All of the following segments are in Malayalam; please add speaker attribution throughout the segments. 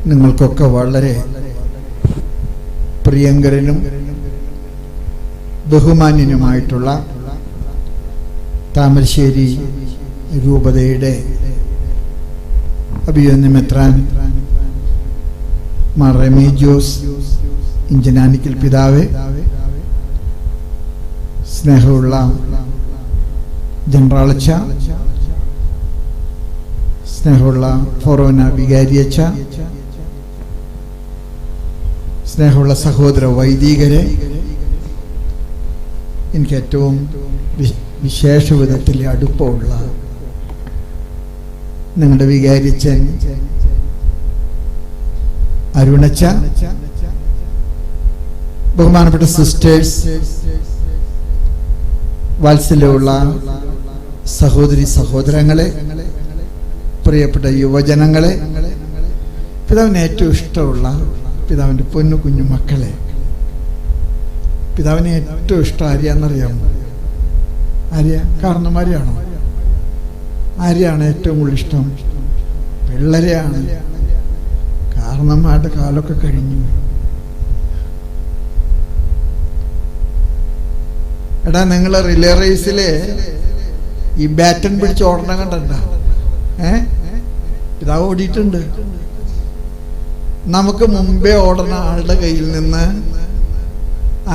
Speaker 1: നിങ്ങൾക്കൊക്കെ വളരെ പ്രിയങ്കരനും ബഹുമാന്യനുമായിട്ടുള്ള താമരശ്ശേരി രൂപതയുടെ അഭിവന്യ മെത്രാൻ മാർ റെമീജിയോസ് ഇഞ്ചനാനിക്കൽ പിതാവേ, സ്നേഹമുള്ള ജനറാളച്ച, സ്നേഹമുള്ള ഫൊറോന വികാരിയച്ച, സ്നേഹമുള്ള സഹോദര വൈദികരെ, എനിക്ക് ഏറ്റവും വിശേഷ വിധത്തിൽ അടുപ്പമുള്ള നിങ്ങളുടെ വികാരിച്ചൻ അരുണച്ച, ബഹുമാനപ്പെട്ട സിസ്റ്റേഴ്സ്, വാത്സല്യമുള്ള സഹോദരി സഹോദരങ്ങളെ, പ്രിയപ്പെട്ട യുവജനങ്ങളെ, പിതാവിന് ഏറ്റവും ഇഷ്ടമുള്ള പിതാവിൻ്റെ പൊന്നു കുഞ്ഞു മക്കളെ, പിതാവിന് ഏറ്റവും ഇഷ്ടം ആര്യാന്നറിയാമോ? ആര്യ കാരണന്മാരെയാണോ? ആര്യാണ് ഏറ്റവും കൂടുതൽ ഇഷ്ടം? പിള്ളേരെയാണ്. കാരണന്മാരുടെ കാലമൊക്കെ കഴിഞ്ഞു. എടാ, നിങ്ങൾ റിലേ റേസിലെ ഈ ബാറ്റൺ പിടിച്ച് ഓടണം കണ്ട? പിതാവ് ഓടിയിട്ടുണ്ട്. നമുക്ക് മുമ്പേ ഓടുന്ന ആളുടെ കയ്യിൽ നിന്ന്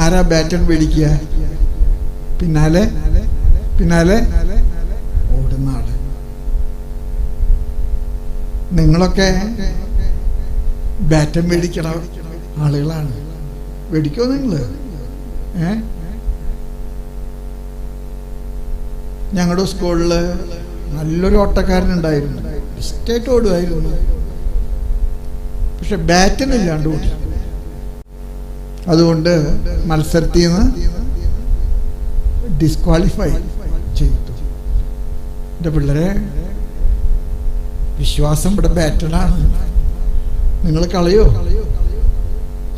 Speaker 1: ആരാ ബാറ്റൺ പിടിക്കുക? പിന്നാലെ പിന്നാലെ ഓടുന്ന ആള്. നിങ്ങളൊക്കെ ബാറ്റൺ മേടിക്കണ ആളുകളാണ്. മേടിക്കോ നിങ്ങള്? ഞങ്ങളുടെ സ്കൂളില് നല്ലൊരു ഓട്ടക്കാരനുണ്ടായിരുന്നു. സ്റ്റേറ്റ് ഓടുമായിരുന്നു. പക്ഷെ ബാറ്റിനില്ലാണ്ട് ഓടി. അതുകൊണ്ട് മത്സരത്തിൽ നിന്ന് ഡിസ്ക്വാളിഫൈ ചെയ്തു. എൻ്റെ പിള്ളേരെ വിശ്വാസം ഇവിടെ ബാറ്റനാണ്. നിങ്ങൾ കളയോ?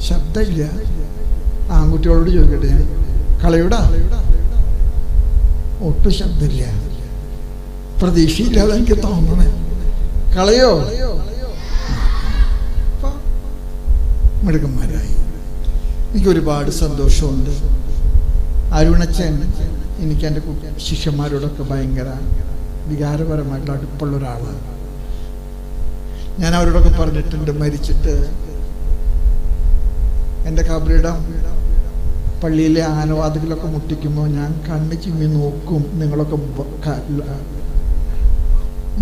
Speaker 1: ശബ്ദമില്ല. ആൺകുട്ടികളോട് ചോദിക്കട്ടെ, ഞാൻ കളയൂടാ? ഒട്ടും ശബ്ദമില്ല. പ്രതീക്ഷയില്ലാതെ എനിക്ക് തോന്നണേ. കളയോ? മിടുക്കന്മാരായി. എനിക്കൊരുപാട് സന്തോഷമുണ്ട്. അരുണച്ചൻ എനിക്ക് എൻ്റെ ശിഷ്യന്മാരോടൊക്കെ ഭയങ്കര വികാരപരമായിട്ട് അടുപ്പുള്ള ഒരാളാണ്. ഞാൻ അവരോടൊക്കെ പറഞ്ഞിട്ടുണ്ട്, മരിച്ചിട്ട് എൻ്റെ കബറിടം പള്ളിയിലെ ആനവാതികളൊക്കെ മുട്ടിക്കുമ്പോൾ ഞാൻ കണ്ണ് ചിമ്മി നോക്കും, നിങ്ങളൊക്കെ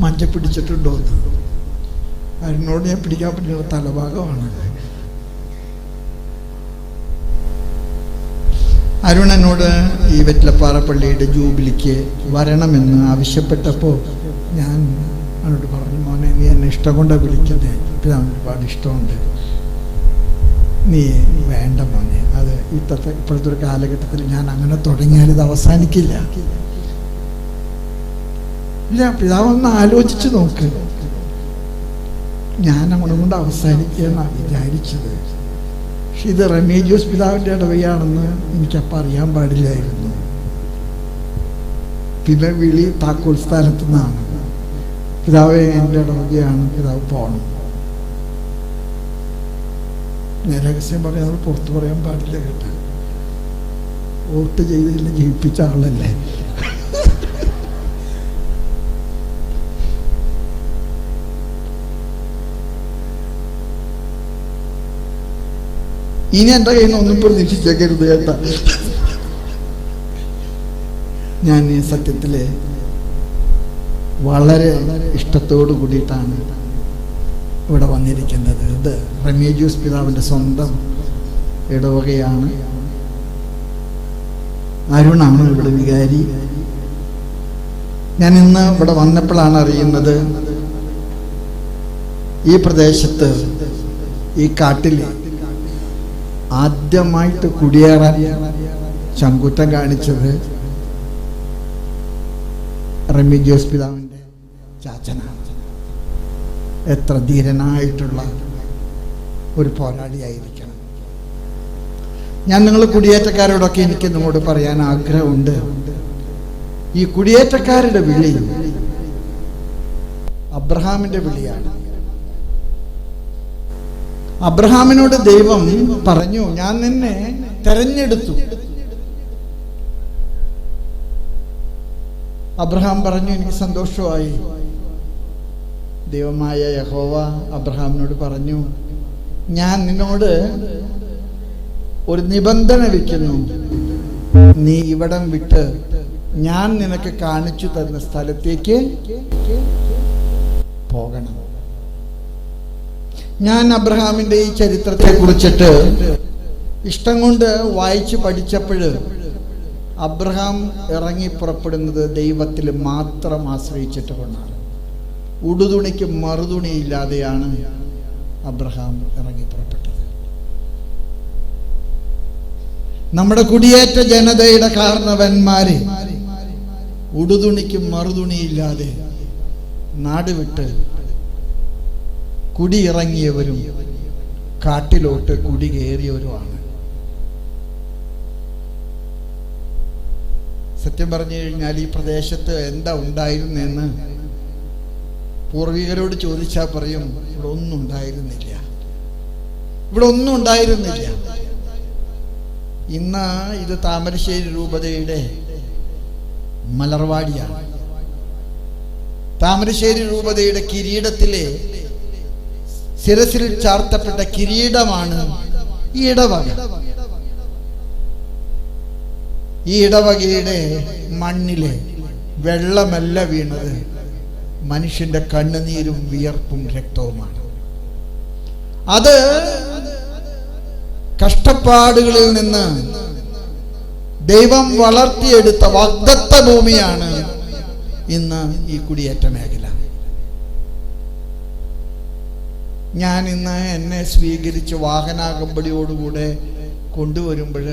Speaker 1: മഞ്ച പിടിച്ചിട്ടുണ്ടോ എന്ന്. അതിനോട് ഞാൻ പിടിക്കാൻ പറ്റുന്ന തലഭാഗമാണ്. അരുണനോട് ഈ വെറ്റിലപ്പാറ പള്ളിയുടെ ജൂബിലിക്ക് വരണമെന്ന് ആവശ്യപ്പെട്ടപ്പോൾ ഞാൻ അവനോട് പറഞ്ഞു, മോനെ, നീ എന്നെ ഇഷ്ടം കൊണ്ടാണ് വിളിക്കുന്നത്. പിതാവിന് ഒരുപാട് ഇഷ്ടമുണ്ട്. നീ വേണ്ട മോനെ, അത് ഇപ്പോഴത്തെ ഒരു കാലഘട്ടത്തിൽ ഞാൻ അങ്ങനെ തുടങ്ങിയാൽ ഇത് അവസാനിക്കില്ല. ഇല്ല, പിതാവൊന്ന് ആലോചിച്ച് നോക്ക്. ഞാൻ അങ്ങനെ കൊണ്ട് അവസാനിക്കുകയെന്നാണ് വിചാരിച്ചത്. പക്ഷെ ഇത് റെമീജിയോസ് പിതാവിൻ്റെ ഇടവകയാണെന്ന് എനിക്കപ്പം അറിയാൻ പാടില്ലായിരുന്നു. പിന്നെ വിളി താക്കോൽ സ്ഥാനത്തു നിന്നാണ്, പിതാവ് എൻ്റെ ഇടവകയാണ്, പിതാവ് പോകണം. ഞാൻ രഹസ്യം പറയാൻ പുറത്ത് പറയാൻ പാടില്ല കേട്ടോ. വോട്ട് ചെയ്തില്ല, ജയിപ്പിച്ച ആളല്ലേ. ഇനി എൻ്റെ കയ്യിൽ നിന്ന് ഒന്നും പ്രതീക്ഷിച്ചേക്കരുത് കേട്ടാ. ഞാൻ ഈ സത്യത്തില് വളരെ ഇഷ്ടത്തോടു കൂടിയിട്ടാണ് ഇവിടെ വന്നിരിക്കുന്നത്. ഇത് റെമീജിയോസ് പിതാവിൻ്റെ സ്വന്തം ഇടവകയാണ്. അരുണാണ് ഇവിടെ വികാരി. ഞാൻ ഇന്ന് ഇവിടെ വന്നപ്പോഴാണ് അറിയുന്നത്, ഈ പ്രദേശത്ത്, ഈ കാട്ടിൽ ആദ്യമായിട്ട് കുടിയേറാൻ ചങ്കൂറ്റം കാണിച്ചത് റെമീജിയോസ് പിതാവിൻ്റെ ചാച്ചനാണ്. എത്ര ധീരനായിട്ടുള്ള ഒരു പോരാളിയായിരിക്കണം. ഞാൻ നിങ്ങൾ കുടിയേറ്റക്കാരോടൊക്കെ എനിക്ക് നിങ്ങളോട് പറയാൻ ആഗ്രഹമുണ്ട്. ഈ കുടിയേറ്റക്കാരുടെ വിളി അബ്രഹാമിന്റെ വിളിയാണ്. അബ്രഹാമിനോട് ദൈവം പറഞ്ഞു, ഞാൻ നിന്നെ തെരഞ്ഞെടുത്തു. അബ്രഹാം പറഞ്ഞു, എനിക്ക് സന്തോഷമായി. ദൈവമായ യഹോവ അബ്രഹാമിനോട് പറഞ്ഞു, ഞാൻ നിന്നോട് ഒരു നിബന്ധന വെക്കുന്നു. നീ ഇവിടം വിട്ട് ഞാൻ നിനക്ക് കാണിച്ചു തരുന്ന സ്ഥലത്തേക്ക് പോകണം. ഞാൻ അബ്രഹാമിന്റെ ഈ ചരിത്രത്തെ കുറിച്ചിട്ട് ഇഷ്ടം കൊണ്ട് വായിച്ചു പഠിച്ചപ്പോൾ അബ്രഹാം ഇറങ്ങി പുറപ്പെടുന്നത് ദൈവത്തിൽ മാത്രം ആശ്രയിച്ചിട്ട് കൊണ്ടാണ്. ഉടുതുണിക്ക് മറുതുണിയില്ലാതെയാണ് അബ്രഹാം ഇറങ്ങി പുറപ്പെട്ടത്. നമ്മുടെ കുടിയേറ്റ ജനതയുടെ കാരണവന്മാര് ഉടുതുണിക്ക് മറുതുണിയില്ലാതെ നാട് വിട്ട് കുടിയിറങ്ങിയവരും കാട്ടിലോട്ട് കുടികേറിയവരുമാണ്. സത്യം പറഞ്ഞു കഴിഞ്ഞാൽ ഈ പ്രദേശത്ത് എന്താ ഉണ്ടായിരുന്നെന്ന് പൂർവികരോട് ചോദിച്ചാൽ പറയും, ഇവിടെ ഒന്നും ഉണ്ടായിരുന്നില്ല, ഇവിടെ ഒന്നും ഉണ്ടായിരുന്നില്ല. ഇന്ന് ഇത് താമരശ്ശേരി രൂപതയുടെ മലർവാടിയാണ്. താമരശ്ശേരി രൂപതയുടെ കിരീടത്തിലെ ശിരസിൽ ചാർത്തപ്പെട്ട കിരീടമാണ് ഈ ഇടവക. ഈ ഇടവകയുടെ മണ്ണിലെ വെള്ളമല്ല വീണത്, മനുഷ്യന്റെ കണ്ണുനീരും വിയർപ്പും രക്തവുമാണ്. അത് കഷ്ടപ്പാടുകളിൽ നിന്ന് ദൈവം വളർത്തിയെടുത്ത വാഗ്ദത്ത ഭൂമിയാണ് ഇന്ന് ഈ കുടിയേറ്റ മേഖല. ഞാൻ ഇന്ന് എന്നെ സ്വീകരിച്ച് വാഹനാകമ്പടിയോടുകൂടെ കൊണ്ടുവരുമ്പോൾ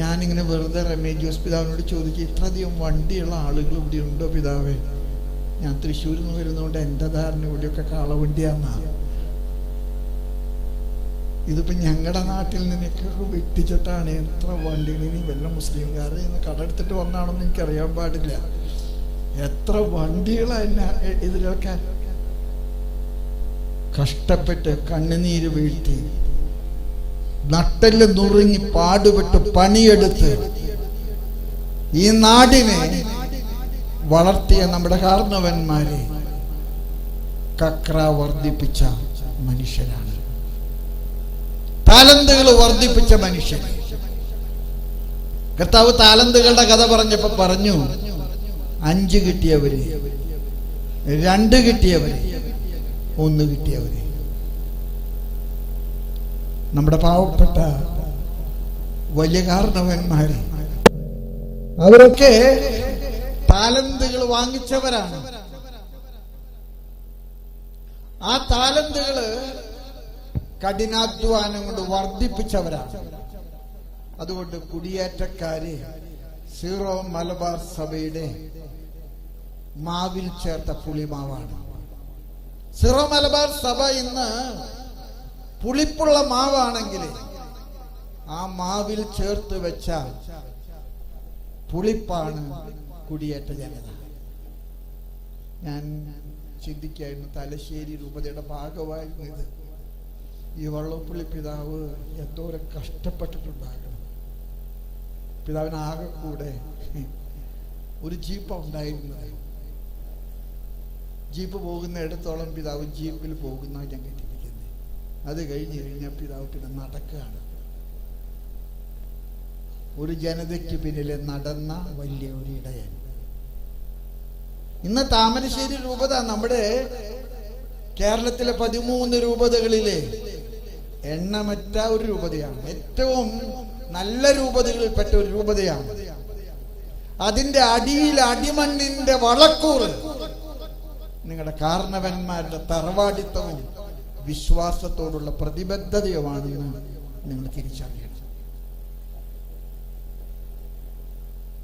Speaker 1: ഞാനിങ്ങനെ വെറുതെ രമേശ് ജോസ് പിതാവിനോട് ചോദിക്കും, ഇത്രയധികം വണ്ടിയുള്ള ആളുകൾ ഇവിടെ ഉണ്ടോ പിതാവേ? ഞാൻ തൃശ്ശൂരിൽ നിന്ന് വരുന്നതുകൊണ്ട് എൻ്റെ ധാരണ ഇവിടെയൊക്കെ കാളവണ്ടിയാന്നാണ്. ഇതിപ്പോൾ ഞങ്ങളുടെ നാട്ടിൽ നിന്നൊക്കെ വെട്ടിച്ചിട്ടാണ് എത്ര വണ്ടികൾ. ഇനി വല്ല മുസ്ലിംകാരെ ഇന്ന് കടമെടുത്തിട്ട് വന്നാണെന്ന് എനിക്കറിയാൻ പാടില്ല. എത്ര വണ്ടികളാണ് ഇതിലൊക്കെ കഷ്ടപ്പെട്ട് കണ്ണുനീര് വീഴ്ത്തി നട്ടെല്ല് നുറുങ്ങി പാടുപെട്ട് പണിയെടുത്ത് ഈ നാടിനെ വളർത്തിയ നമ്മുടെ കാരണവന്മാരെ കക്ര വർദ്ധിപ്പിച്ച മനുഷ്യരാണ്. താലന്തുകൾ വർദ്ധിപ്പിച്ച മനുഷ്യൻ. കർത്താവ് താലന്തുകളുടെ കഥ പറഞ്ഞപ്പോ പറഞ്ഞു, 5 കിട്ടിയവര്, 2 കിട്ടിയവര്, 1 കിട്ടിയവര്. നമ്മുടെ പാവപ്പെട്ട വലിയ കാരണവന്മാര് അവരൊക്കെ താലന്തുകൾ വാങ്ങിച്ചവരാണ്. ആ താലന്തുകള് കഠിനാധ്വാനം കൊണ്ട് വർദ്ധിപ്പിച്ചവരാണ്. അതുകൊണ്ട് കുടിയേറ്റക്കാര് സീറോ മലബാർ സഭയുടെ മാവിൽ ചേർത്ത പുളിമാവാണ്. സീറോ മലബാർ സഭ ഇന്ന് പുളിപ്പുള്ള മാവാണെങ്കിൽ ആ മാവിൽ ചേർത്ത് വെച്ച പുളിപ്പാണ് കുടിയേറ്റ ജനത. ഞാൻ ചിന്തിക്കായിരുന്നു, തലശ്ശേരി രൂപതയുടെ ഭാഗമായിരുന്നു ഇത്. ഈ വള്ളപ്പള്ളി പിതാവ് എന്തോരം കഷ്ടപ്പെട്ടിട്ടുണ്ടാകണം. പിതാവിന് ആകെ കൂടെ ഒരു ജീപ്പാണ് ഉണ്ടായിരുന്നത്. ജീപ്പ് പോകുന്ന ഇടത്തോളം പിതാവ് ജീപ്പിൽ പോകുന്ന ഞാൻ കേട്ടിരിക്കുന്നത്. അത് കഴിഞ്ഞ് കഴിഞ്ഞാൽ പിതാവ് പിന്നെ നടക്കുകയാണ്. ഒരു ജനതയ്ക്ക് പിന്നിലെ നടന്ന വലിയ ഒരു ഇടയൻ. ഇന്ന് താമരശ്ശേരി രൂപത നമ്മുടെ കേരളത്തിലെ 13 രൂപതകളിലെ എണ്ണമറ്റ ഒരു രൂപതയാണ്. ഏറ്റവും നല്ല രൂപതകളിൽപ്പെട്ട ഒരു രൂപതയാണ്. അതിന്റെ അടിയിൽ അടിമണ്ണിന്റെ വളക്കൂറ് നിങ്ങളുടെ കാരണവന്മാരുടെ തറവാടിത്തവും വിശ്വാസത്തോടുള്ള പ്രതിബദ്ധതയുമാണെന്ന് നിങ്ങൾ തിരിച്ചറിയണം.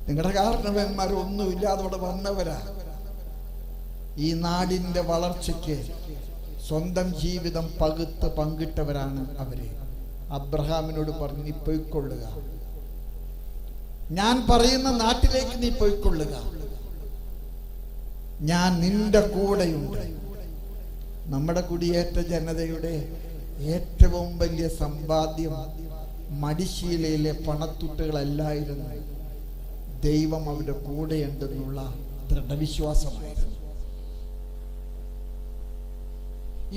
Speaker 1: നിങ്ങളുടെ കാരണവന്മാർ ഒന്നുമില്ലാതെ അവിടെ വന്നവരാ. ഈ നാടിന്റെ വളർച്ചയ്ക്ക് സ്വന്തം ജീവിതം പകുത്ത് പങ്കിട്ടവരാണ് അവര്. അബ്രഹാമിനോട് പറഞ്ഞു, നീ പോയിക്കൊള്ളുക, ഞാൻ പറയുന്ന നാട്ടിലേക്ക് നീ പോയിക്കൊള്ളുക, ഞാൻ നിന്റെ കൂടെയുണ്ട്. നമ്മുടെ കുടിയേറ്റ ജനതയുടെ ഏറ്റവും വലിയ സമ്പാദ്യം മടിശീലയിലെ പണത്തുട്ടുകളല്ലായിരുന്നു. ദൈവം അവരുടെ കൂടെയുണ്ടെന്നുള്ള ദൃഢവിശ്വാസമായിരുന്നു.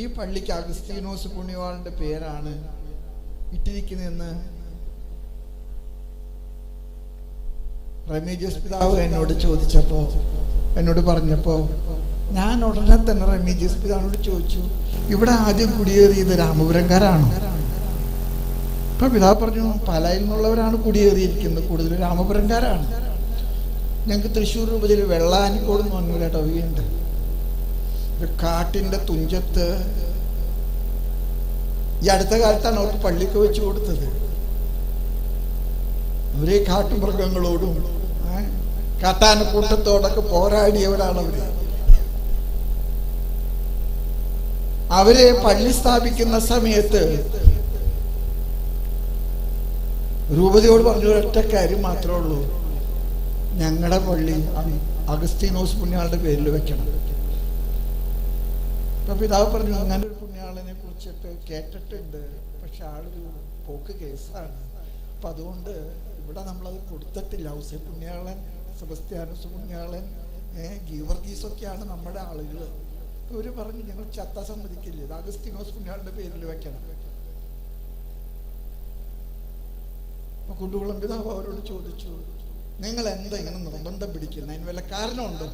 Speaker 1: ഈ പള്ളിക്ക് അഗസ്തീനോസ് പുണ്യവാളന്റെ പേരാണ് ഇട്ടിരിക്കുന്നതെന്ന് റമീജിയസ് പിതാവ് എന്നോട് പറഞ്ഞപ്പോ ഞാൻ ഉടനെ തന്നെ റമീജിയസ് പിതാവിനോട് ചോദിച്ചു, ഇവിടെ ആദ്യം കുടിയേറിയത് രാമപുരംകാരാണോ? അപ്പൊ പിതാവ് പറഞ്ഞു, പാലായിൽ നിന്നുള്ളവരാണ് കുടിയേറിയിരിക്കുന്നത്, കൂടുതൽ രാമപുരംകാരാണ്. ഞങ്ങൾക്ക് തൃശ്ശൂർ രൂപതയിൽ വെള്ളാനിക്കോട് എന്ന് പറഞ്ഞൊരു ഇടവകയുണ്ട്. ഒരു കാട്ടിന്റെ തുഞ്ചത്ത് ഈ അടുത്ത കാലത്താണ് അവർക്ക് പള്ളിക്ക് വെച്ച് കൊടുത്തത്. അവരെ കാട്ടുമൃഗങ്ങളോടും കാട്ടാനക്കൂട്ടത്തോടൊക്കെ പോരാടിയവരാണ് അവരെ പള്ളി സ്ഥാപിക്കുന്ന സമയത്ത് രൂപതയോട് പറഞ്ഞ ഒരൊറ്റ കാര്യം മാത്രമേ ഉള്ളൂ, ഞങ്ങളുടെ പള്ളി അഗസ്തീനോസ് പുണ്യാളുടെ പേരിൽ വെക്കണം. അപ്പൊ പിതാവ് പറഞ്ഞു, അങ്ങനെ ഒരു പുണ്യാളനെ കുറിച്ചിട്ട് കേട്ടിട്ടുണ്ട്, പക്ഷെ ആളൊരു പോക്ക് കേസാണ്. അപ്പൊ അതുകൊണ്ട് ഇവിടെ നമ്മളത് കൊടുത്തിട്ടില്ല. ഔസേ പുണ്യാളൻ, സെബസ്ത്യാനോസ് പുണ്യാളൻ, ഗീവർഗീസൊക്കെയാണ് നമ്മുടെ ആളുകൾ. ഇവര് പറഞ്ഞു, ഞങ്ങൾ ചത്ത സമ്മതിക്കില്ല, ഇത് അഗസ്തീനോസ് പുണ്യാളുടെ പേരിൽ വെക്കണം. അപ്പൊ കുണ്ടുകുളം പിതാവ് അവരോട് ചോദിച്ചു, നിങ്ങൾ എന്താ ഇങ്ങനെ നിർബന്ധം പിടിക്കുന്നത്, അതിന് വല്ല കാരണമുണ്ടോ?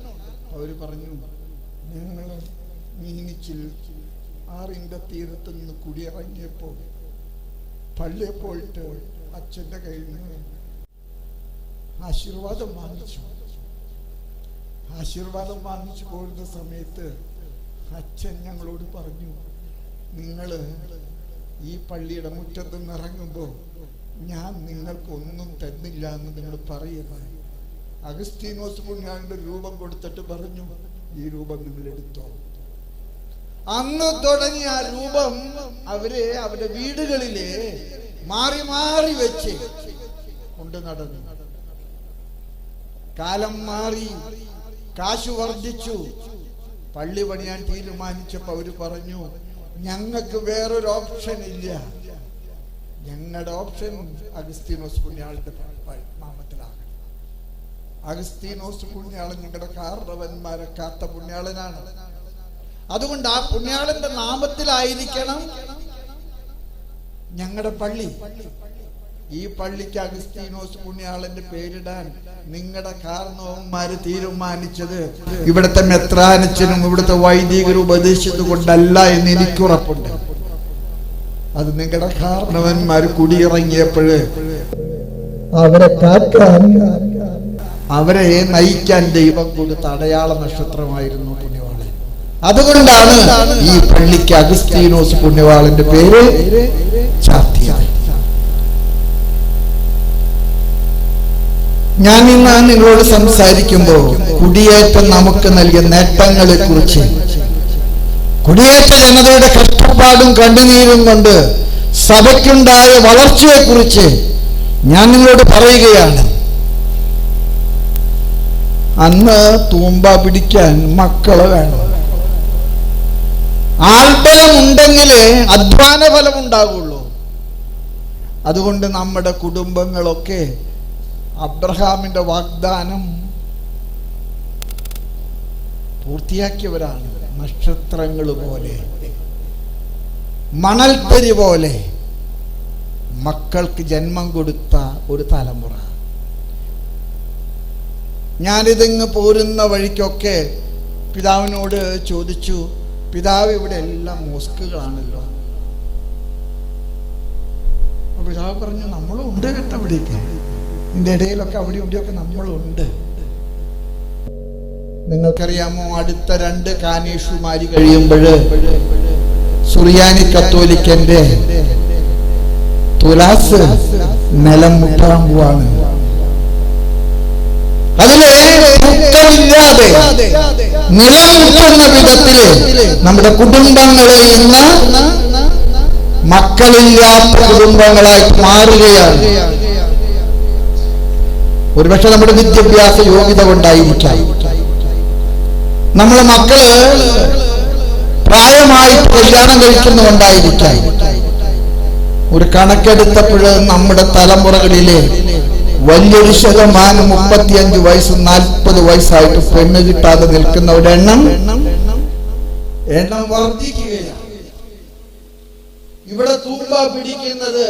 Speaker 1: അവര് പറഞ്ഞു, ഞങ്ങൾ മീനിച്ചിൽ ആറിന്റെ തീരത്ത് നിന്ന് കുടിയിറങ്ങിയപ്പോ പള്ളിയിൽ പോയിട്ട് അച്ഛന്റെ കയ്യിൽ നിന്ന് ആശീർവാദം വാങ്ങിച്ചു പോരുന്ന സമയത്ത് അച്ഛൻ ഞങ്ങളോട് പറഞ്ഞു, നിങ്ങള് ഈ പള്ളിയുടെ മുറ്റത്ത് നിന്ന് ഇറങ്ങുമ്പോ ഞാൻ നിങ്ങൾക്കൊന്നും തന്നില്ല എന്ന് നിങ്ങൾ പറയുക. അഗസ്തീനോസ് പുണ്യാളിന്റെ രൂപം കൊടുത്തിട്ട് പറഞ്ഞു, ഈ രൂപം നിങ്ങൾ എടുത്തോ. അന്ന് തുടങ്ങി ആ രൂപം അവരുടെ വീടുകളിലെ മാറി മാറി വെച്ച് കൊണ്ട് നടന്നു. കാലം മാറി, കാശ് വർദ്ധിച്ചു, പള്ളി പണിയാൻ തീരുമാനിച്ചപ്പോ അവര് പറഞ്ഞു, ഞങ്ങൾക്ക് വേറൊരു ഓപ്ഷൻ ഇല്ല, ഞങ്ങളുടെ ഓപ്ഷൻ അഗസ്തീനോസ് പുണ്യാളിന്റെ നാമത്തിലാണ്. അഗസ്തീനോസ് പുണ്യാളൻ ഞങ്ങളുടെ കാരണവന്മാരെ കാത്ത പുണ്യാളനാണ്. അതുകൊണ്ട് ആ പുണ്യാളന്റെ നാമത്തിലായിരിക്കണം ഞങ്ങളുടെ പള്ളി. ഈ പള്ളിക്ക് അഗസ്തീനോസ് പുണ്യാളന്റെ പേരിടാൻ നിങ്ങളുടെ കാരണവന്മാര് തീരുമാനിച്ചത് ഇവിടുത്തെ മെത്രാനച്ചനും ഇവിടുത്തെ വൈദികരും ഉപദേശിച്ചത് കൊണ്ടല്ല എന്ന് എനിക്കുറപ്പുണ്ട്. അത് നിങ്ങളുടെ കാരണവന്മാര് കുടിയിറങ്ങിയപ്പോഴ് അവരെ കാക്കാൻ, അവരെ നയിക്കാൻ ദൈവം കൊടുത്ത അടയാള നക്ഷത്രമായിരുന്നു പുണ്യവാളൻ. അതുകൊണ്ടാണ് ഈ പള്ളിക്ക് അഗസ്തീനോസ് പുണ്യവാളന്റെ പേര് ചാർത്തിയത്. ഞാൻ ഇന്ന് നിങ്ങളോട് സംസാരിക്കുമ്പോൾ കുടിയേറ്റം നമുക്ക് നൽകിയ നേട്ടങ്ങളെ കുറിച്ച്, കുടിയേറ്റ ജനതയുടെ കഷ്ടപ്പാടും കണ്ണുനീരും കൊണ്ട് സഭയ്ക്കുണ്ടായ വളർച്ചയെ കുറിച്ച് ഞാൻ നിങ്ങളോട് പറയുകയാണ്. അന്ന് തൂമ്പ പിടിക്കാൻ മക്കള് വേണം. ആൾബലം ഉണ്ടെങ്കിലേ അധ്വാന ഫലം ഉണ്ടാകുള്ളൂ. അതുകൊണ്ട് നമ്മുടെ കുടുംബങ്ങളൊക്കെ അബ്രഹാമിന്റെ വാഗ്ദാനം പൂർത്തിയാക്കിയവരാണ്. നക്ഷത്രങ്ങൾ പോലെ, മണൽത്തരി പോലെ മക്കൾക്ക് ജന്മം കൊടുത്ത ഒരു തലമുറ. ഞാനിതിങ്ങ് പോരുന്ന വഴിക്കൊക്കെ പിതാവിനോട് ചോദിച്ചു, പിതാവ് ഇവിടെ എല്ലാം മോസ്കുകളാണല്ലോ. പിതാവ് പറഞ്ഞു, നമ്മളും ഉണ്ട് കേട്ടോ, അവിടെയൊക്കെ ഇതിൻ്റെ ഇടയിലൊക്കെ അവിടെ ഇവിടെയൊക്കെ നമ്മളുണ്ട്. നിങ്ങൾക്കറിയാമോ, അടുത്ത 2 കാനീഷുമാരി കഴിയുമ്പോൾ സുറിയാനി കത്തോലിക്കന്റെ തുലാസ് നിലം മുട്ടാൻ പോവാണ്. അതിലെ പൂക്കളില്ലാതെ നിലം മുട്ടുന്ന വിധത്തില് നമ്മുടെ കുടുംബങ്ങളെ ഇന്ന് മക്കളില്ലാത്ത കുടുംബങ്ങളായിട്ട് മാറുകയാണ്. ഒരുപക്ഷെ നമ്മുടെ വിദ്യാഭ്യാസ യോഗ്യത കൊണ്ടായിരിക്കാം. നമ്മളെ മക്കള് പ്രായമായിട്ട് കല്യാണം കഴിക്കുന്നുണ്ടായിരിക്കാം. ഒരു കണക്കെടുത്തപ്പോൾ നമ്മുടെ തലമുറകളിലെ വലിയൊരു ശതമാനം 35 വയസ്സ് 40 വയസ്സായിട്ട് പെണ്ണ് കിട്ടാതെ നിൽക്കുന്നവരുടെ എണ്ണം വർദ്ധിക്കുകയാണ്. ഇവിടെ തൂമ്പ പിടിക്കുന്നത്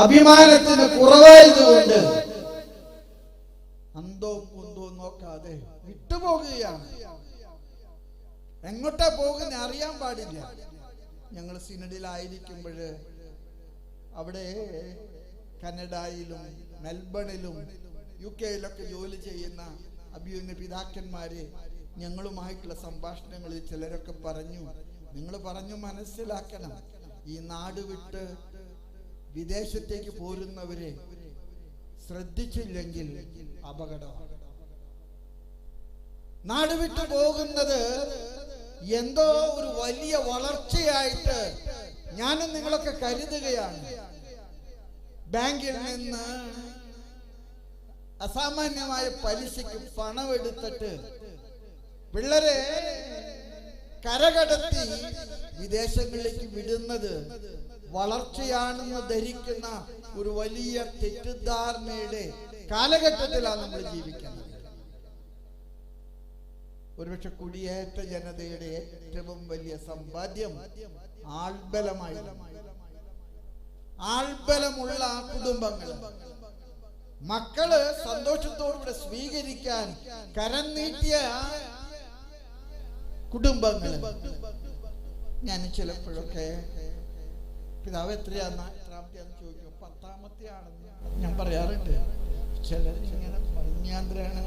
Speaker 1: അഭിമാനത്തിന് കുറവായതുകൊണ്ട് അന്തോ കുന്തോ നോക്കാതെ വിട്ടുപോകുകയാണ്. എങ്ങോട്ടാ പോകുന്ന അറിയാൻ പാടില്ല. ഞങ്ങൾ സിനഡിലായിരിക്കുമ്പോൾ അവിടെ കനഡയിലും മെൽബണിലും UK ജോലി ചെയ്യുന്ന അഭിയുന്ന പിതാക്കന്മാരെ ഞങ്ങളുമായിട്ടുള്ള സംഭാഷണങ്ങളിൽ ചിലരൊക്കെ പറഞ്ഞു, നിങ്ങൾ പറഞ്ഞു മനസ്സിലാക്കണം, ഈ നാട് വിട്ട് വിദേശത്തേക്ക് പോരുന്നവരെ ശ്രദ്ധിച്ചില്ലെങ്കിൽ അപകടമാണ്. നാട് വിട്ടു പോകുന്നത് എന്തോ ഒരു വലിയ വളർച്ചയായിട്ട് ഞാനും നിങ്ങളൊക്കെ കരുതുകയാണ്. ബാങ്കിൽ നിന്ന് അസാമാന്യമായ പലിശയ്ക്ക് പണമെടുത്തിട്ട് പിള്ളേരെ കരകടത്തി വിദേശങ്ങളിലേക്ക് വിടുന്നത് വളർച്ചയാണെന്ന് ധരിക്കുന്ന ഒരു വലിയ തെറ്റിദ്ധാരണയുടെ കാലഘട്ടത്തിലാണ് നമ്മൾ ജീവിക്കുന്നത്. ഒരുപക്ഷെ കുടിയേറ്റ ജനതയുടെ ഏറ്റവും വലിയ സമ്പാദ്യം ആൾബലമുള്ള കുടുംബങ്ങൾ, മക്കള് സന്തോഷത്തോടുകൂടെ സ്വീകരിക്കാൻ കരം നീട്ടിയ കുടുംബങ്ങൾ. ഞാൻ ചിലപ്പോഴൊക്കെ പിതാവ് എത്രാമത്തെയാണെന്ന് ചോദിക്കും. 10ാമത്തെ ആണെന്ന് ഞാൻ പറയാറുണ്ട്. ചിലർ ഇങ്ങനെ ഭംഗ്യാന്തരാണ്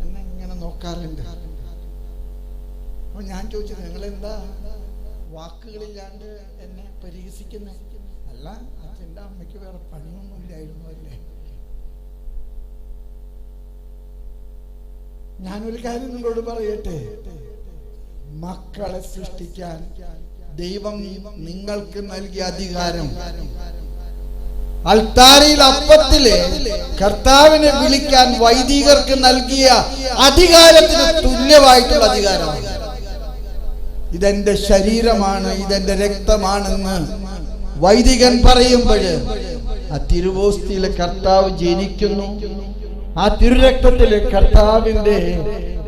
Speaker 1: എന്നെ ഇങ്ങനെ നോക്കാറുണ്ട്. അപ്പൊ ഞാൻ ചോദിച്ചത്, നിങ്ങളെന്താ വാക്കുകളില്ലാണ്ട് എന്നെ പരിഹസിക്കുന്നത്? അല്ല, അച്ഛൻ്റെ അമ്മയ്ക്ക് വേറെ പണിയൊന്നും ഇല്ലായിരുന്നു അല്ലേ? ഞാനൊരു കാര്യം നിങ്ങളോട് പറയട്ടെ, മക്കളെ സൃഷ്ടിക്കാൻ ദൈവം നിങ്ങൾക്ക് നൽകിയ അധികാരം അൾത്താരയിൽ അപ്പത്തിലെ കർത്താവിനെ വിളിക്കാൻ വൈദികർക്ക് നൽകിയ അധികാരത്തിന് തുല്യമായിട്ടുള്ള അധികാരമാണ്. ഇതെന്റെ ശരീരമാണ്, ഇതെന്റെ രക്തമാണെന്ന് വൈദികൻ പറയുമ്പോൾ ആ തിരുവോസ്തിയിലെ കർത്താവ് ജനിക്കുന്നു. ആ തിരുരക്തത്തിലെ കർത്താവിന്റെ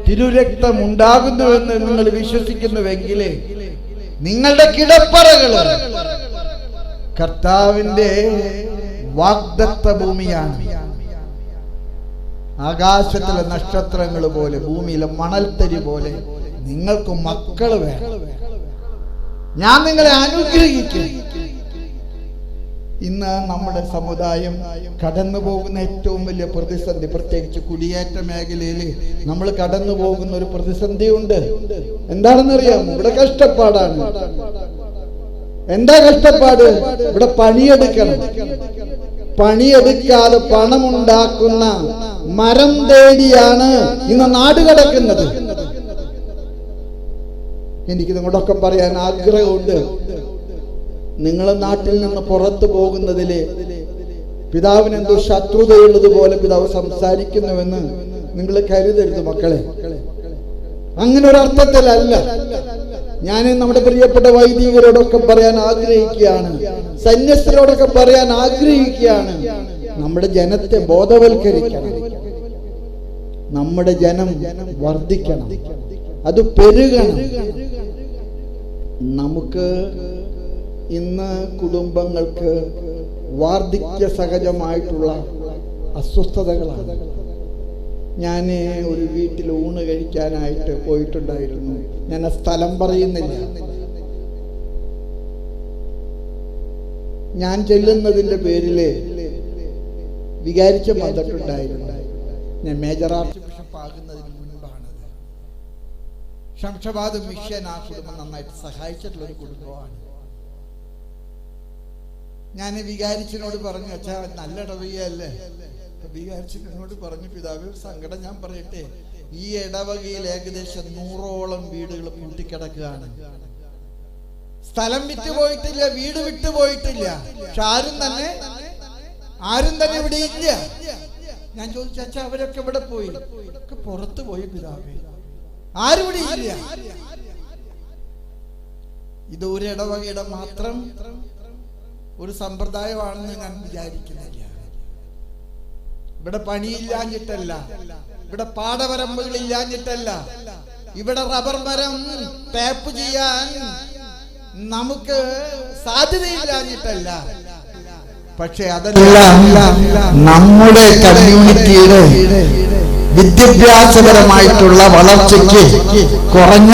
Speaker 1: തിരുരക്തം ഉണ്ടാകുന്നുവെന്ന് നിങ്ങൾ വിശ്വസിക്കുന്നുവെങ്കിൽ നിങ്ങളുടെ കിടപ്പറകള് കർത്താവിന്റെ വാഗ്ദത്ത ഭൂമിയാണ്. ആകാശത്തിലെ നക്ഷത്രങ്ങൾ പോലെ, ഭൂമിയിലെ മണൽത്തരി പോലെ നിങ്ങൾക്ക് മക്കള് വേണം. ഞാൻ നിങ്ങളെ അനുഗ്രഹിക്കും. ഇന്ന് നമ്മുടെ സമുദായം കടന്നു പോകുന്ന ഏറ്റവും വലിയ പ്രതിസന്ധി, പ്രത്യേകിച്ച് കുടിയേറ്റ മേഖലയിൽ നമ്മൾ കടന്നു പോകുന്ന ഒരു പ്രതിസന്ധി ഉണ്ട്. എന്താണെന്നറിയാം? ഇവിടെ കഷ്ടപ്പാടാണ്. എന്താ കഷ്ടപ്പാട്? ഇവിടെ പണിയെടുക്കണം. പണിയെടുക്കാതെ പണമുണ്ടാക്കുന്ന മരം തേടിയാണ് ഇന്ന് നാട് കടക്കുന്നത്. എനിക്ക് നിങ്ങളോടൊക്കെ പറയാൻ ആഗ്രഹമുണ്ട്. നിങ്ങൾ നാട്ടിൽ നിന്ന് പുറത്തു പോകുന്നതില് പിതാവിന് എന്തോ ശത്രുതയുള്ളതുപോലെ പിതാവ് സംസാരിക്കുന്നുവെന്ന് നിങ്ങൾ കരുതരുത് മക്കളെ. അങ്ങനെ ഒരു അർത്ഥത്തിലല്ല. ഞാൻ നമ്മുടെ പ്രിയപ്പെട്ട വൈദികരോടൊക്കെ പറയാൻ ആഗ്രഹിക്കുകയാണ്, സന്യസ്തരോടൊക്കെ പറയാൻ ആഗ്രഹിക്കുകയാണ്, നമ്മുടെ ജനത്തെ ബോധവൽക്കരിക്കണം. നമ്മുടെ ജനം വർദ്ധിക്കണം, അത് പെരുകണം. നമുക്ക് ഇന്ന് കുടുംബങ്ങൾക്ക് വാർദ്ധക്യ സഹജമായിട്ടുള്ള അസ്വസ്ഥതകളാണ്. ഞാൻ ഒരു വീട്ടിൽ ഊണ് കഴിക്കാനായിട്ട് പോയിട്ടുണ്ടായിരുന്നു. ഞാൻ ആ സ്ഥലം പറയുന്നില്ല. ഞാൻ ചെല്ലുന്നതിൻ്റെ പേരിൽ വികാരിച്ച വന്നിട്ടുണ്ടായിരുന്നു. ഞാൻ മേജർ ആർച്ച് ബിഷപ്പ് ആകുന്നതിന് മുൻപാണത്. ശംഷാബാദ് മിഷൻ ആ കുടുംബം നന്നായിട്ട് സഹായിച്ചിട്ടുള്ള ഒരു കുടുംബമാണ്. ഞാൻ വികാരിച്ചനോട് പറഞ്ഞു, അച്ഛാ നല്ല ഇടവകയല്ലേ? വികാരിച്ചനോട് പറഞ്ഞു, പിതാവ് സങ്കടം ഞാൻ പറയട്ടെ, ഈ ഇടവകയിൽ ഏകദേശം 100ഓളം വീടുകൾ പൂട്ടിക്കിടക്കുകയാണ്. സ്ഥലം വിറ്റുപോയിട്ടില്ല, വീട് വിട്ടുപോയിട്ടില്ല, പക്ഷെ ആരും തന്നെ ഇവിടെ ഇല്ല. ഞാൻ ചോദിച്ചു, അച്ഛാ അവരൊക്കെ ഇവിടെ പോയി? ഒക്കെ പുറത്തു പോയി പിതാവേ, ആരും ഇവിടെ ഇല്ല. ഇത് ഒരു ഇടവകയുടെ മാത്രം ഒരു സമ്പ്രദായമാണെന്ന് ഞാൻ വിചാരിക്കുന്നില്ല. ഇവിടെ പണിയില്ലാഞ്ഞിട്ടല്ല, ഇവിടെ പാടവരമ്പുകളില്ലാഞ്ഞിട്ടല്ല, ഇവിടെ റബ്ബർ മരം ടാപ്പ് ചെയ്യാൻ നമുക്ക് സാധ്യതയില്ലാഞ്ഞിട്ടല്ല. പക്ഷെ അതെല്ലാം നമ്മുടെ കമ്മ്യൂണിറ്റിയുടെ വിദ്യാഭ്യാസപരമായിട്ടുള്ള വളർച്ചയ്ക്ക് കുറഞ്ഞ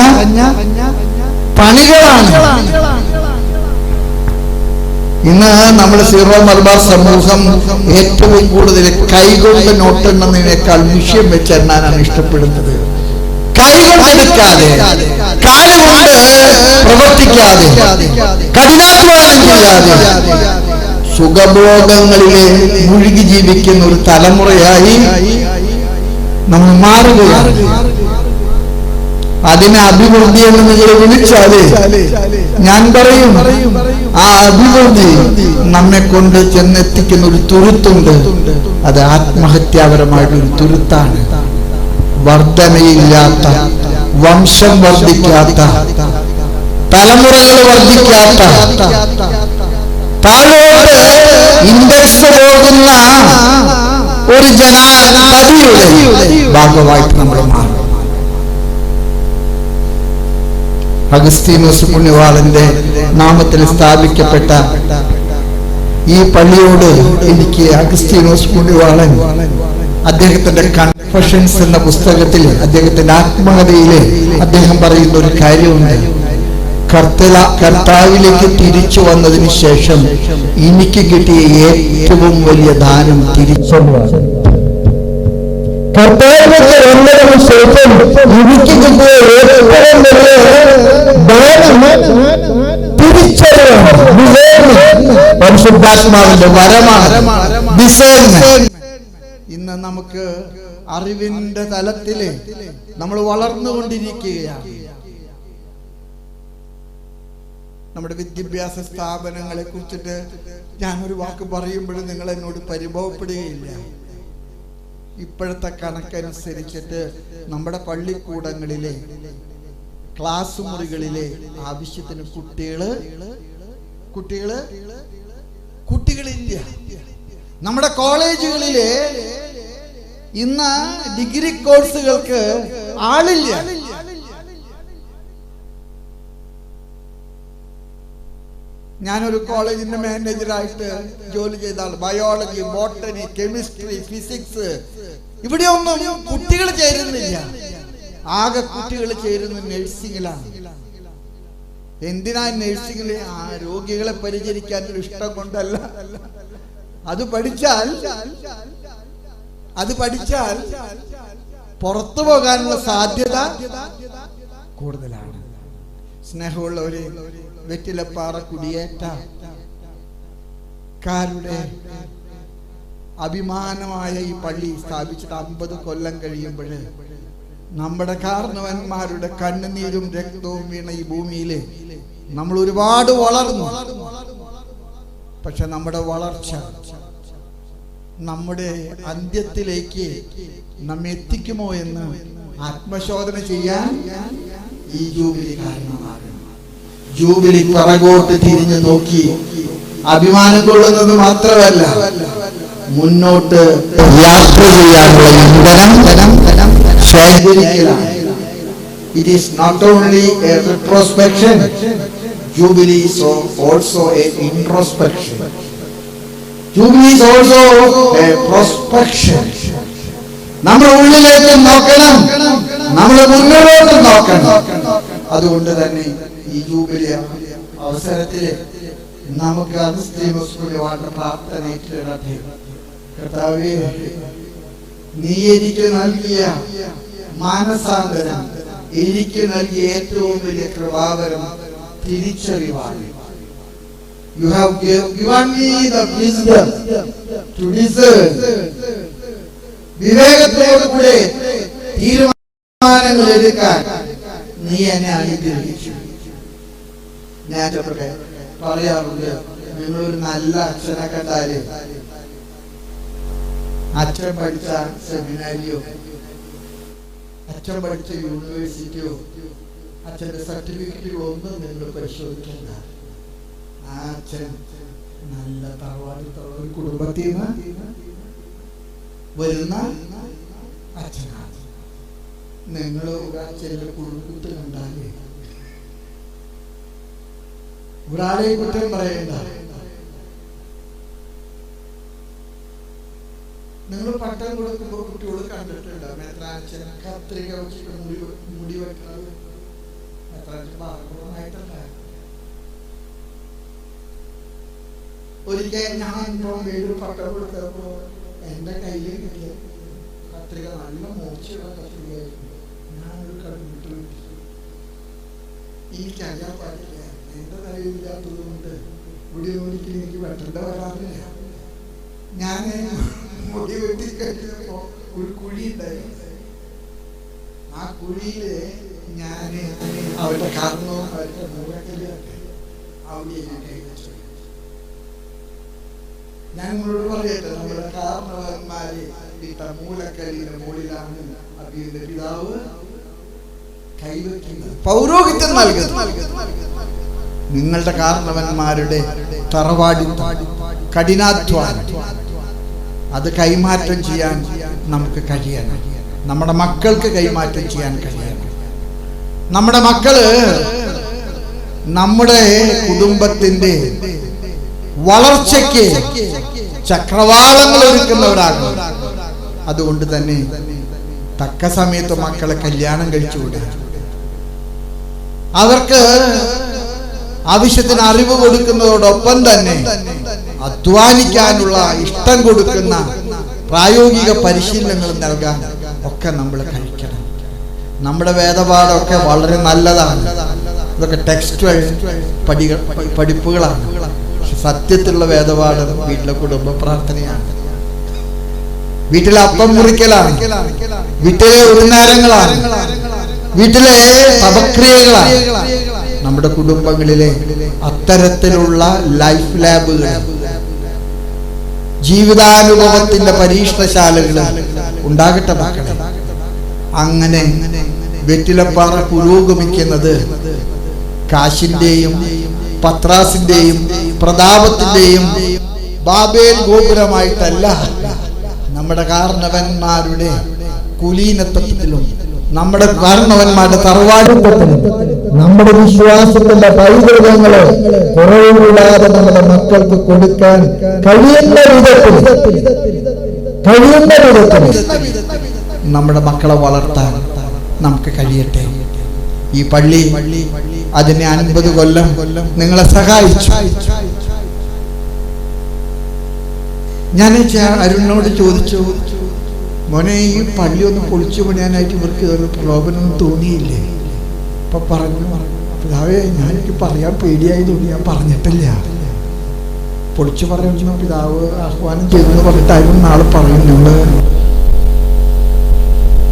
Speaker 1: പണികളാണ്. ഇന്ന് നമ്മൾ സീറോ മലബാർ സമൂഹം ഏറ്റവും കൂടുതൽ കൈകൊണ്ട് നോട്ടെണ്ണതിനേക്കാൾ വിഷയം വെച്ച് എണ്ണാനാണ് ഇഷ്ടപ്പെടുന്നത്. കൈകൊണ്ടെടുക്കാതെ, കാലുകൊണ്ട് പ്രവർത്തിക്കാതെ, കഠിനാധ്വാനം ചെയ്യാതെ സുഖഭോഗങ്ങളിലെ മുഴുകി ജീവിക്കുന്ന ഒരു തലമുറയായി നമ്മൾ മാറുകയാണ്. അതിനെ അഭിവൃദ്ധി എന്ന് നിങ്ങൾ വിളിച്ചാല് ഞാൻ പറയും, ആ അഭിവൃദ്ധി നമ്മെ കൊണ്ട് ചെന്നെത്തിക്കുന്ന ഒരു തുരുത്തുണ്ട്. അത് ആത്മഹത്യാപരമായിട്ടൊരു തുരുത്താണ്. വർധനയില്ലാത്ത, വംശം വർദ്ധിക്കാത്ത, തലമുറകൾ വർദ്ധിക്കാത്ത, താഴോട്ട് ഇൻഡെക്സ് പോകുന്ന ഒരു ജനാധിപതിയുടെ ഭാഗമായിട്ട് നമ്മൾ മാറും. അഗസ്തീനോസ് പുണ്യവാളന്റെ നാമത്തിൽ സ്ഥാപിക്കപ്പെട്ട ഈ പള്ളിയോട് എനിക്ക് അഗസ്തീനോസ് പുണ്യവാളൻ അദ്ദേഹത്തിന്റെ കൺഫഷൻസ് എന്ന പുസ്തകത്തിൽ, അദ്ദേഹത്തിന്റെ ആത്മകഥയില് അദ്ദേഹം പറയുന്ന ഒരു കാര്യമുണ്ട്. കർത്താവിലേക്ക് തിരിച്ചു വന്നതിന് ശേഷം എനിക്ക് കിട്ടിയ ഏറ്റവും വലിയ ദാനം തിരിച്ചറിവാണ്. കർത്താവിലേക്ക് വന്നതിന് ശേഷം എനിക്ക് കിട്ടിയ ഏറ്റവും വലിയ ദാനം തിരിച്ചറിവാണ്. പരിശുദ്ധാത്മാവിന്റെ വരമാണ്. ഇന്ന് നമുക്ക് അറിവിന്റെ തലത്തില് നമ്മൾ വളർന്നുകൊണ്ടിരിക്കുകയാണ്. നമ്മുടെ വിദ്യാഭ്യാസ സ്ഥാപനങ്ങളെ കുറിച്ചിട്ട് ഞാനൊരു വാക്ക് പറയുമ്പോഴും നിങ്ങൾ എന്നോട് പരിഭവപ്പെടുകയില്ല. ഇപ്പോഴത്തെ കണക്കനുസരിച്ചിട്ട് നമ്മുടെ പള്ളിക്കൂടങ്ങളിലെ ക്ലാസ് മുറികളിലെ ആവശ്യത്തിന് കുട്ടികളില്ല. നമ്മുടെ കോളേജുകളിലെ ഇന്ന് ഡിഗ്രി കോഴ്സുകൾക്ക് ആളില്ല. ഞാനൊരു കോളേജിന്റെ മാനേജറായിട്ട് ജോലി ചെയ്ത ആൾ. ബയോളജി, ബോട്ടണി, കെമിസ്ട്രി, ഫിസിക്സ്, ഇവിടെയൊന്നും കുട്ടികൾ ചേരുന്നില്ല. ആകെ കുട്ടികൾ ചേരുന്നത് നഴ്സിംഗിലാണ്. എന്തിനാ നഴ്സിംഗില്? ആ രോഗികളെ പരിചരിക്കാൻ ഒരു ഇഷ്ടം കൊണ്ടല്ല. അത് പഠിച്ചാൽ പുറത്തു പോകാനുള്ള സാധ്യത കൂടുതലാണ്. സ്നേഹമുള്ളവരെ, വെറ്റിലപ്പാറ കുടിയേറ്റക്കാരുടെ അഭിമാനമായ ഈ പള്ളി സ്ഥാപിച്ചിട്ട് 50 കൊല്ലം കഴിയുമ്പോൾ നമ്മുടെ കാരണവന്മാരുടെ കണ്ണുനീരും രക്തവും വീണ ഈ ഭൂമിയില് നമ്മൾ ഒരുപാട് വളർന്നു. പക്ഷെ നമ്മുടെ വളർച്ച നമ്മുടെ അന്ത്യത്തിലേക്ക് നമ്മെ എത്തിക്കുമോ എന്ന് ആത്മശോധന ചെയ്യാൻ ഈ ജൂബിലി കാരണമാകും. ജൂബിലി പിറകോട്ട് തിരിഞ്ഞു നോക്കി അഭിമാനം കൊള്ളുന്നത് മാത്രമല്ല, മുന്നോട്ട് യാത്ര ചെയ്യാനുള്ള ഇന്ധനം ശേഖരിക്കലാണ്. It is not only a retrospection, Jubilee is also an introspection. Jubilee is also a prospection. നമ്മൾ ഉള്ളിലേക്ക് നോക്കണം, നമ്മൾ മുന്നോട്ട് നോക്കണം. അതുകൊണ്ട് തന്നെ ഈ ജൂബിലി അവസരത്തില് നമുക്ക് അഗസ്തീനോസ് പ്രാർത്ഥനയിട്ടിടട്ടെ. കർത്താവേ, നീ എനിക്ക് നൽകിയ മാനസാന്തരം, എനിക്ക് നൽകിയ ഏറ്റവും വലിയ കൃപാവരം തിരിച്ചറിവാണ്. You have given me the wisdom to discern. വിവേകത്തോടുകൂടെ തീരുമാനങ്ങൾ എടുക്കാൻ നീ എന്നെ അനുഗ്രഹിച്ചു. ഞാൻ പറയാറുണ്ട്, നിങ്ങളൊരു നല്ല അച്ഛനെ കണ്ടാല് അച്ഛൻ പഠിച്ച സെമിനാരിയോ അച്ഛൻ പഠിച്ച യൂണിവേഴ്സിറ്റിയോ അച്ഛൻ്റെ സർട്ടിഫിക്കറ്റുകളൊന്നും നിങ്ങൾ പരിശോധിക്കേണ്ട. ആ അച്ഛൻ നല്ല തറവാടിത്തുള്ള ഒരു കുടുംബത്തിൽ നിന്ന് വരുന്ന അച്ഛനാണ്. നിങ്ങൾ അച്ഛൻ്റെ കുടുംബത്തിൽ കണ്ടാലേ ഒരാളെ കുറ്റം പറയണ്ട. നിങ്ങൾ പട്ടം കൊടുക്കുമ്പോൾ കുട്ടികൾ കണ്ടിട്ടുണ്ട് മെത്രാച്ചൻ കത്രിക വെച്ചിട്ട് മുടി വെക്കുന്നത്. മെത്രാച്ചൻ ഭാഗമായിട്ടല്ല. ഒരിക്കൽ ഞാൻ വീട് പട്ടം കൊടുത്തപ്പോ എന്റെ കയ്യിൽ കിട്ടിയ കത്രിക നല്ല മോശമുള്ള കത്രികയായിരുന്നു. ഞാനൊരു കടന്നിട്ട് എനിക്കറിയാൻ പാടില്ല. എന്റെ തലയില്ലാത്തത് കൊണ്ട് മുടി നോക്കി എനിക്ക് വെട്ടേണ്ട വരാറില്ല. ഞാൻ മുടി വെട്ടി കഴിഞ്ഞപ്പോ ഒരു കുഴി ഉണ്ടായി. ആ കുഴിയില് ഞാന് അവരുടെ കാരണവും അവരുടെ മൂലക്കല്ലിയൊക്കെ അവിടെ കൈ വെച്ചു. ഞാൻ നിങ്ങളോട് പറയട്ടെ, നമ്മുടെ കാരണവന്മാര് ഇട്ട മൂലക്കല്ലിന്റെ മുകളിലാണ് അബിയുടെ പിതാവ് കൈവയ്ക്കുന്നത്, പൗരോഹിത്യം നൽകുന്നത്. നിങ്ങളുടെ കാരണവന്മാരുടെ തറവാടി കഠിനാധ്വാനം അത് കൈമാറ്റം ചെയ്യാൻ നമുക്ക് കഴിയണം. നമ്മുടെ മക്കൾക്ക് കൈമാറ്റം ചെയ്യാൻ കഴിയണം. നമ്മുടെ മക്കള് നമ്മുടെ കുടുംബത്തിന്റെ വളർച്ചയ്ക്ക് ചക്രവാളങ്ങൾ ഒരുക്കുന്നവരാകും. അതുകൊണ്ട് തന്നെ തക്ക സമയത്ത് മക്കളെ കല്യാണം കഴിച്ചുകൂടാ. അവർക്ക് ആവശ്യത്തിന് അറിവ് കൊടുക്കുന്നതോടൊപ്പം തന്നെ അധ്വാനിക്കാനുള്ള ഇഷ്ടം കൊടുക്കുന്ന പ്രായോഗിക പരിശീലനങ്ങൾ നൽകാൻ ഒക്കെ നമ്മൾ കഴിക്കണം. നമ്മുടെ വേദപാഠമൊക്കെ വളരെ നല്ലതാണ്. ഇതൊക്കെ ടെക്സ്റ്റ് പഠിപ്പുകളാണ്. പക്ഷെ സത്യത്തിലുള്ള വേദപാഠം വീട്ടിലെ കുടുംബ പ്രാർത്ഥനയാണ്, വീട്ടിലെ അപ്പം മുറിക്കലാണ്, വീട്ടിലെ ഉന്നേരങ്ങളാണ്, വീട്ടിലെ തപക്രിയകളാണ്. നമ്മുടെ കുടുംബങ്ങളിലെ അത്തരത്തിലുള്ള ലൈഫ് ലാബുകൾ, ജീവിതാനുഭവത്തിന്റെ പരീക്ഷണശാലകൾ ഉണ്ടാകട്ടെ മക്കളെ. അങ്ങനെ വെറ്റിലപ്പാറ പുരോഗമിക്കുന്നത് കാശിന്റെയും പത്രാസിന്റെയും പ്രതാപത്തിന്റെയും ബാബേൽ ഗോപുരമായിട്ടല്ല, നമ്മുടെ കാരണവന്മാരുടെ കുലീനത്വത്തിലും നമ്മുടെ കാരണവന്മാരുടെ തറവാടിത്വത്തിലും നമ്മുടെ വിശ്വാസത്തിന്റെ പൈതൃകങ്ങളെ കുറവുകൂടാതെ നമ്മുടെ മക്കൾക്ക് കൊടുക്കാൻ കഴിയുന്ന വിധത്തിൽ നമ്മുടെ മക്കളെ വളർത്താൻ നമുക്ക് കഴിയട്ടെ. ഈ പള്ളി അതിനെ 50 കൊല്ലം നിങ്ങളെ സഹായിച്ചു. ഞാൻ അരുണിനോട് ചോദിച്ചു, മോനെ ഈ പള്ളി ഒന്ന് പൊളിച്ചു പണിയാനായിട്ട് ഇവർക്ക് ഒരു പ്രലോഭനം തോന്നിയില്ലേ? അപ്പൊ പറഞ്ഞു, പിതാവേ എനിക്ക് പറയാൻ പേടിയായി തോന്നി, ഞാൻ പറഞ്ഞിട്ടില്ല. പൊളിച്ചു പറയുന്ന പിതാവ് ആഹ്വാനം ചെയ്തെന്ന് പറഞ്ഞിട്ടായിരുന്നു നാളെ പറയും. ഞങ്ങള്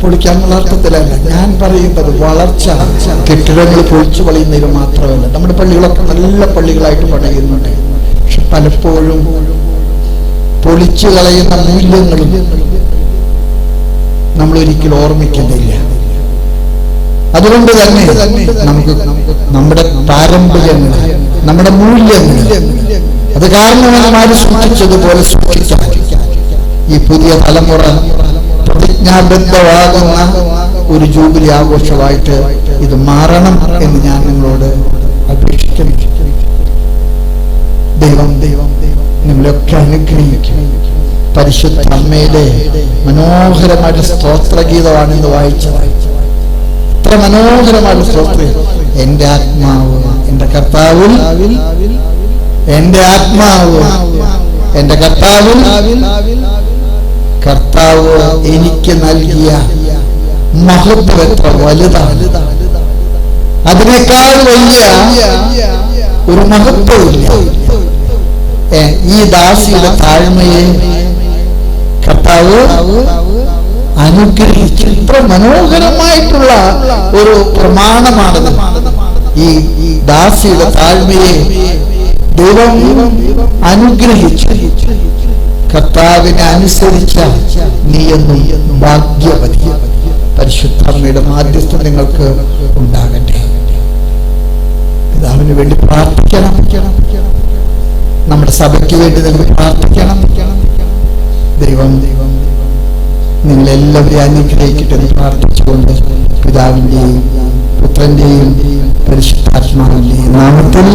Speaker 1: പൊളിക്കാനുള്ള അർത്ഥത്തിലല്ല ഞാൻ പറയുന്നത്. വളർച്ച കെട്ടിടങ്ങൾ പൊളിച്ചു പണിയുന്നതിൽ മാത്രമല്ല. നമ്മുടെ പള്ളികളൊക്കെ നല്ല പള്ളികളായിട്ട് പണിയുന്നുണ്ട്. പക്ഷെ പലപ്പോഴും പൊളിച്ചു കളയുന്ന മൂല്യങ്ങളും നമ്മൾ ഒരിക്കലും ഓർമ്മിക്കുന്നില്ല. അതുകൊണ്ട് തന്നെ നമുക്ക് നമ്മുടെ പാരമ്പര്യങ്ങൾ, നമ്മുടെ മൂല്യങ്ങൾ അത് കാരണവന്മാര് സൂക്ഷിച്ചതുപോലെ സൂക്ഷിക്കാൻ ഈ പുതിയ തലമുറ പ്രതിജ്ഞാബദ്ധമാകുന്ന ഒരു ജൂബിലി ആഘോഷമായിട്ട് ഇത് മാറണം എന്ന് ഞാൻ നിങ്ങളോട് അപേക്ഷിക്കുന്നു. ദൈവം നിങ്ങളെയൊക്കെ അനുഗ്രഹിക്കും. പരിശുദ്ധ അമ്മയുടെ മനോഹരമായിട്ട് സ്തോത്രഗീതമാണ് ഇന്ന് വായിച്ചത്. എത്ര മനോഹരമായിട്ട് സ്തോത്രം. എന്റെ ആത്മാവ് എന്റെ കർത്താവിൽ, എന്റെ ആത്മാവ് എന്റെ കർത്താവിൽ, കർത്താവ് എനിക്ക് നൽകിയ മഹത്വം എത്ര വലുതാണ്. അതിനേക്കാൾ വലിയ ഒരു മഹത്വമില്ല. ഈ ദാസിയുടെ താഴ്മയെ കർത്താവ് അനുഗ്രഹിച്ചു. ഇത്ര മനോഹരമായിട്ടുള്ള ഒരു പ്രമാണമാണത്. ഈ ദാസിയുടെ താഴ്മയെ ദൈവം അനുഗ്രഹിച്ചു. കർത്താവിനെ അനുസരിച്ച നീയെന്നും ഭാഗ്യവതി. പരിശുദ്ധ അമ്മയുടെ മാധ്യസ്ഥം നിങ്ങൾക്ക് ഉണ്ടാകട്ടെ. വേണ്ടി പ്രാർത്ഥിക്കണം. നമ്മുടെ സഭയ്ക്ക് വേണ്ടി നിങ്ങൾ പ്രാർത്ഥിക്കണം. ദൈവം നിങ്ങളെല്ലാവരെയും അനുഗ്രഹിക്കട്ടെ എന്ന് പ്രാർത്ഥിച്ചുകൊണ്ട് പിതാവിൻ്റെയും പുത്രൻ്റെയും പരിശുദ്ധാത്മാവിൻ്റെയും നാമത്തിൽ